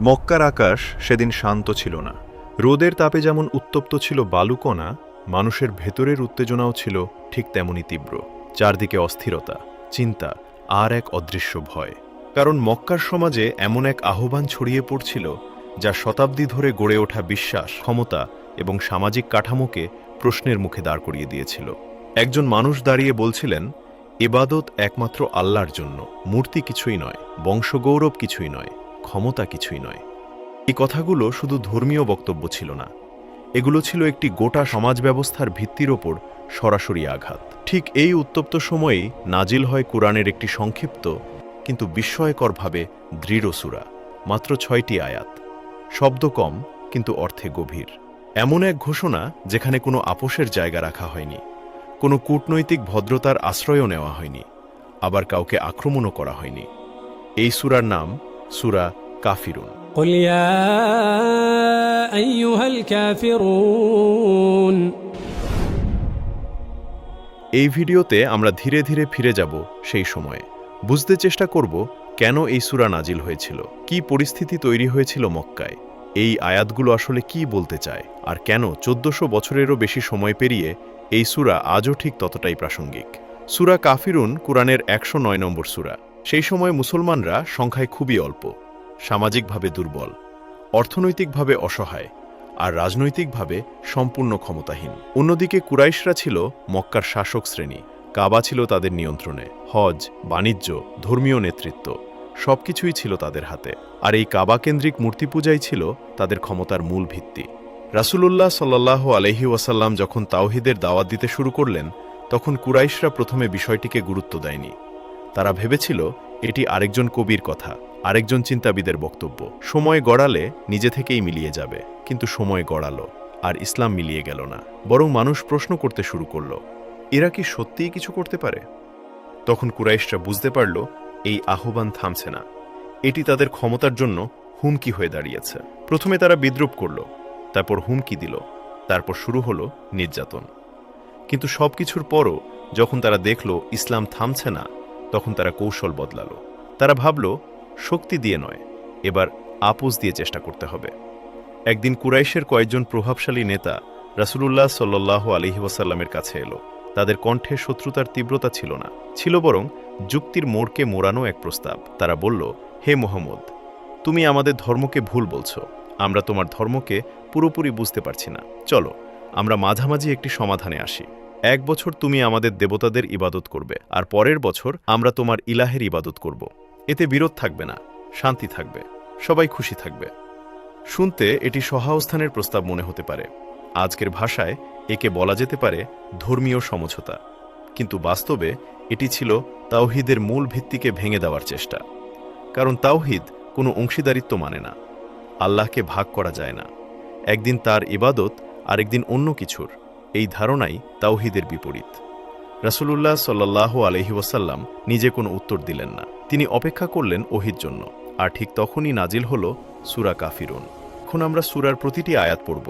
মক্কার আকাশ সেদিন শান্ত ছিল না। রোদের তাপে যেমন উত্তপ্ত ছিল বালুকণা, মানুষের ভেতরের উত্তেজনাও ছিল ঠিক তেমনি তীব্র। চারদিকে অস্থিরতা, চিন্তা আর এক অদৃশ্য ভয়। কারণ মক্কার সমাজে এমন এক আহ্বান ছড়িয়ে পড়ছিল যা শতাব্দী ধরে গড়ে ওঠা বিশ্বাস, ক্ষমতা এবং সামাজিক কাঠামোকে প্রশ্নের মুখে দাঁড় করিয়ে দিয়েছিল। একজন মানুষ দাঁড়িয়ে বলছিলেন, ইবাদত একমাত্র আল্লাহর জন্য, মূর্তি কিছুই নয়, বংশগৌরব কিছুই নয়, ক্ষমতা কিছুই নয়। এই কথাগুলো শুধু ধর্মীয় বক্তব্য ছিল না, এগুলো ছিল একটি গোটা সমাজ ব্যবস্থার ভিত্তির ওপর সরাসরি আঘাত। ঠিক এই উত্তপ্ত সময়েই নাজিল হয় কুরআনের একটি সংক্ষিপ্ত কিন্তু বিস্ময়করভাবে দৃঢ় সূরা, মাত্র ৬টি আয়াত, শব্দ কম কিন্তু অর্থে গভীর। এমন এক ঘোষণা যেখানে কোনো আপোষের জায়গা রাখা হয়নি, কোনো কূটনৈতিক ভদ্রতার আশ্রয়ও নেওয়া হয়নি, আবার কাউকে আক্রমণও করা হয়নি। এই সূরার নাম সূরা কাফিরুন। قل يا أيها الكافرون। এই ভিডিওতে আমরা ধীরে ধীরে ফিরে যাব সেই সময়ে, বুঝতে চেষ্টা করব কেন এই সূরা নাজিল হয়েছিল, কি পরিস্থিতি তৈরি হয়েছিল মক্কায়, এই আয়াতগুলো আসলে কি বলতে চায়, আর কেন ১৪০০ বছরেরও বেশি সময় পেরিয়ে এই সূরা আজও ঠিক ততটাই প্রাসঙ্গিক। সূরা কাফিরুন কুরআনের ১০৯ নম্বর সূরা। সেই সময় মুসলমানরা সংখ্যায় খুবই অল্প, সামাজিকভাবে দুর্বল, অর্থনৈতিকভাবে অসহায় আর রাজনৈতিকভাবে সম্পূর্ণ ক্ষমতাহীন। অন্যদিকে কুরাইশরা ছিল মক্কার শাসক শ্রেণী, কাবা ছিল তাদের নিয়ন্ত্রণে, হজ, বাণিজ্য, ধর্মীয় নেতৃত্ব সবকিছুই ছিল তাদের হাতে। আর এই কাবা কেন্দ্রিক মূর্তি পূজাই ছিল তাদের ক্ষমতার মূল ভিত্তি। রাসূলুল্লাহ সাল্লাল্লাহু আলাইহি ওয়াসাল্লাম যখন তাওহীদের দাওয়াত দিতে শুরু করলেন, তখন কুরাইশরা প্রথমে বিষয়টিকে গুরুত্ব দেয়নি। তারা ভেবেছিল এটি আরেকজন কবির কথা, আরেকজন চিন্তাবিদের বক্তব্য, সময় গড়ালে নিজে থেকেই মিলিয়ে যাবে। কিন্তু সময় গড়ালো আর ইসলাম মিলিয়ে গেল না, বরং মানুষ প্রশ্ন করতে শুরু করল, এরা কি সত্যিই কিছু করতে পারে? তখন কুরাইশরা বুঝতে পারল এই আহ্বান থামছে না, এটি তাদের ক্ষমতার জন্য হুমকি হয়ে দাঁড়িয়েছে। প্রথমে তারা বিদ্রূপ করল, তারপর হুমকি দিল, তারপর শুরু হলো নির্যাতন। কিন্তু সবকিছুর পরও যখন তারা দেখল ইসলাম থামছে না, তখন তারা কৌশল বদলালো। তারা ভাবল, শক্তি দিয়ে নয়, এবার আপোষ দিয়ে চেষ্টা করতে হবে। একদিন কুরাইশের কয়েকজন প্রভাবশালী নেতা রাসূলুল্লাহ সাল্লাল্লাহু আলাইহি ওয়াসাল্লামের কাছে এলো। তাদের কণ্ঠে শত্রুতার তীব্রতা ছিল না, ছিল বরং যুক্তির মোড়কে মোড়ানো এক প্রস্তাব। তারা বলল, হে মুহাম্মদ, তুমি আমাদের ধর্মকে ভুল বলছো, আমরা তোমার ধর্মকে পুরোপুরি বুঝতে পারছি না। চলো আমরা মাঝামাঝি একটি সমাধানে আসি। ১ বছর তুমি আমাদের দেবতাদের ইবাদত করবে, আর পরের বছর আমরা তোমার ইলাহের ইবাদত করব। এতে বিরোধ থাকবে না, শান্তি থাকবে, সবাই খুশি থাকবে। শুনতে এটি সহাবস্থানের প্রস্তাব মনে হতে পারে, আজকের ভাষায় একে বলা যেতে পারে ধর্মীয় সমঝোতা। কিন্তু বাস্তবে এটি ছিল তাওহীদের মূল ভিত্তিকে ভেঙে দেওয়ার চেষ্টা। কারণ তাওহীদ কোনো অংশীদারিত্ব মানে না, আল্লাহকে ভাগ করা যায় না, একদিন তার ইবাদত আরেকদিন অন্য কিছুর, এই ধারণাই তাওহীদের বিপরীত। রাসূলুল্লাহ সাল্লাল্লাহু আলাইহি ওয়াসাল্লাম নিজে কোনো উত্তর দিলেন না, তিনি অপেক্ষা করলেন ওহীর জন্য। আর ঠিক তখনই নাজিল হলো সূরা কাফিরুন। এখন আমরা সূরার প্রতিটি আয়াত পড়ব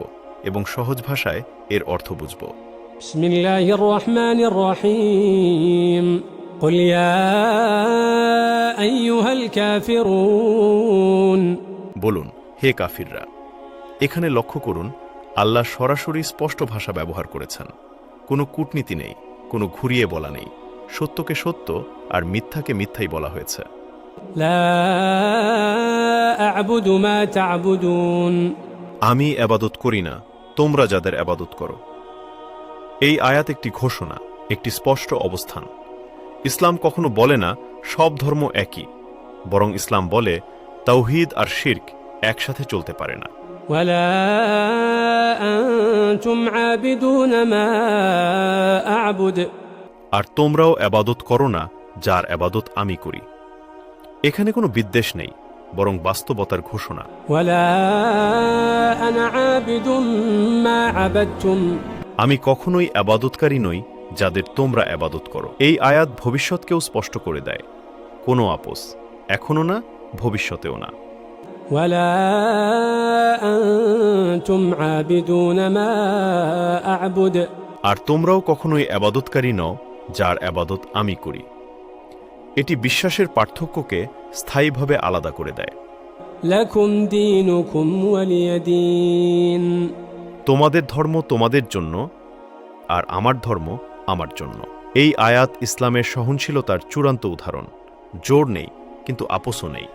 এবং সহজ ভাষায় এর অর্থ বুঝব। বিসমিল্লাহির রহমানির রহিম। قل يا أيها الكافرون। বলুন, হে কাফিররা। এখানে লক্ষ্য করুন, আল্লাহ সরাসরি স্পষ্ট ভাষা ব্যবহার করেছেন। কোনো কূটনীতি নেই, কোনো ঘুরিয়ে বলা নেই, সত্যকে সত্য আর মিথ্যাকে মিথ্যাই বলা হয়েছে। لا أعبد ما تعبدون। আমি এবাদত করি না, তোমরা যাদের এবাদত করো। এই আয়াত একটি ঘোষণা, একটি স্পষ্ট অবস্থান। ইসলাম কখনো বলে না সব ধর্ম একই, বরং ইসলাম বলে তাওহীদ আর শিরক একসাথে চলতে পারে না। ولا أنتم عابدون ما أعبد। আর তোমরাও এবাদত করো না যার এবাদত আমি করি। এখানে কোনো বিদ্বেষ নেই, বরং বাস্তবতার ঘোষণা। ولا أنا عابد ما عبدتم। আমি কখনোই এবাদতকারী নই যাদের তোমরা এবাদত করো। এই আয়াত ভবিষ্যৎকেও স্পষ্ট করে দেয়, কোনো আপোষ, এখনো না, ভবিষ্যতেও না। ولا أنتم عابدون ما أعبد। আর তোমরাও কখনোই এবাদতকারী নও যার এবাদত আমি করি। এটি বিশ্বাসের পার্থক্যকে স্থায়ীভাবে আলাদা করে দেয়। لكم دينكم ولي دين তোমাদের ধর্ম তোমাদের জন্য আর আমার ধর্ম আমার জন্য। এই আয়াত ইসলামের সহনশীলতার চূড়ান্ত উদাহরণ। জোর নেই, কিন্তু আপোসও নেই।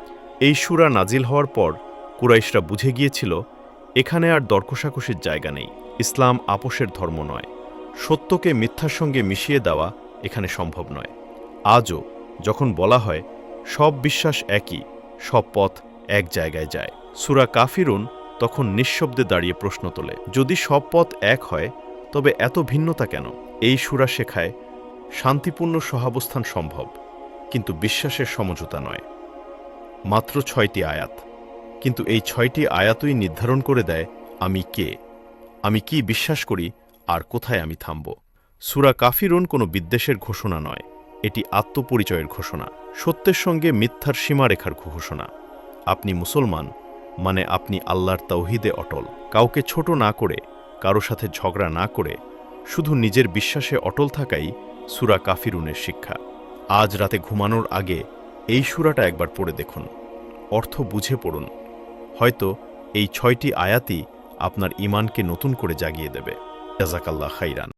এই সূরা নাজিল হওয়ার পর কুরাইশরা বুঝে গিয়েছিল এখানে আর দরকষাকষির জায়গা নেই। ইসলাম আপোসের ধর্ম নয়। সত্যকে মিথ্যার সঙ্গে মিশিয়ে দেওয়া এখানে সম্ভব নয়। আজও যখন বলা হয় সব বিশ্বাস একই, সব পথ এক জায়গায় যায়, সূরা কাফিরুন তখন নিঃশব্দে দাঁড়িয়ে প্রশ্ন তোলে, যদি সব পথ এক হয় তবে এত ভিন্নতা কেন? এই সূরা শেখায় শান্তিপূর্ণ সহাবস্থান সম্ভব, কিন্তু বিশ্বাসের সমঝোতা নয়। মাত্র 6টি আয়াত, কিন্তু এই 6টি আয়াতই নির্ধারণ করে দেয় আমি কে, আমি কি বিশ্বাস করি, আর কোথায় আমি থামব। সূরা কাফিরুন কোনো বিদ্বেষের ঘোষণা নয়, এটি আত্মপরিচয়ের ঘোষণা, সত্যের সঙ্গে মিথ্যার সীমারেখার ঘোষণা। আপনি মুসলমান মানে আপনি আল্লাহর তাওহীদে অটল, কাউকে ছোট না করে, কারো সাথে ঝগড়া না করে, শুধু নিজের বিশ্বাসে অটল থাকাই সূরা কাফিরুনের শিক্ষা। আজ রাতে ঘুমানোর আগে এই সূরাটা একবার পড়ে দেখুন, অর্থ বুঝে পড়ুন। হয়তো এই 6টি আয়াতই আপনার ঈমানকে নতুন করে জাগিয়ে দেবে। জাযাকাল্লাহ খাইরান।